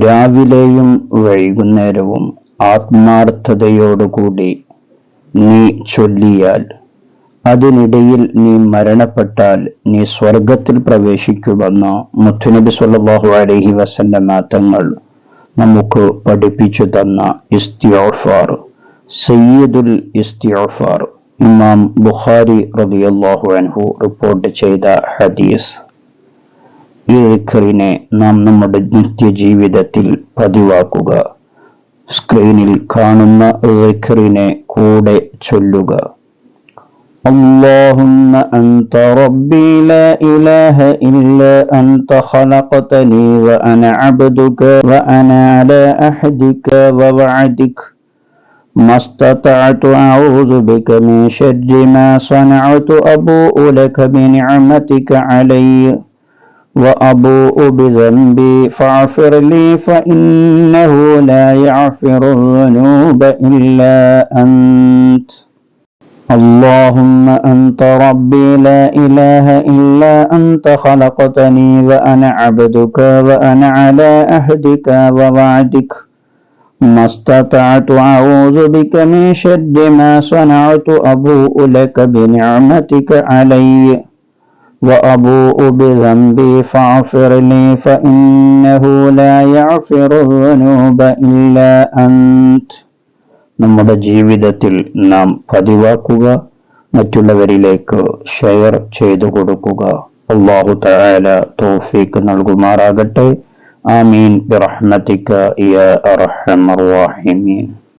രാവിലെയും വൈകുന്നേരവും ആത്മാർത്ഥതയോടുകൂടി നീ ചൊല്ലിയാൽ, അതിനിടയിൽ നീ മരണപ്പെട്ടാൽ നീ സ്വർഗത്തിൽ പ്രവേശിക്കുമെന്ന് മുത്തുനബി സ്വല്ലല്ലാഹു അലൈഹി വസല്ലമ തങ്ങൾ നമുക്ക് പഠിപ്പിച്ചു തന്ന ഇസ്തിഗ്ഫാർ, സയ്യിദുൽ ഇസ്തിഗ്ഫാർ, ഇമാം ബുഖാരി റളിയല്ലാഹു അൻഹു റിപ്പോർട്ട് ചെയ്ത ഹദീസ്. ഈ ദിക്റിനെ നാം നമ്മുടെ നിത്യജീവിതത്തിൽ പതിവാക്കുക. സ്ക്രീനിൽ കാണുന്ന ദിക്റിനെ കൂടെ ചൊല്ലുക. اللهم أنت ربي لا إله إلا أنت خلقتني وأنا عبدك وأنا على عهدك ووعدك ما استطعت أعوذ بك من شر ما صنعت أبوء لك بنعمتك علي وأبوء بذنبي فاغفر لي فإنه لا يغفر الذنوب إلا أنت اللهم أنت ربي لا إله إلا أنت خلقتني وأنا عبدك وأنا على عهدك ووعدك ما استطعت أعوذ بك من شر ما صنعت أبوء لك بنعمتك علي وأبوء بذنبي فاغفر لي فإنه لا يغفر الذنوب إلا أنت. നമ്മുടെ ജീവിതത്തിൽ നാം പതിവാക്കുക, മറ്റുള്ളവരിലേക്ക് ഷെയർ ചെയ്തു കൊടുക്കുക. അല്ലാഹു തആല തൗഫീഖ് നൽകുമാറാകട്ടെ. ആമീൻ ബിറഹ്മതിക യാ അർഹമർ റഹീമീൻ.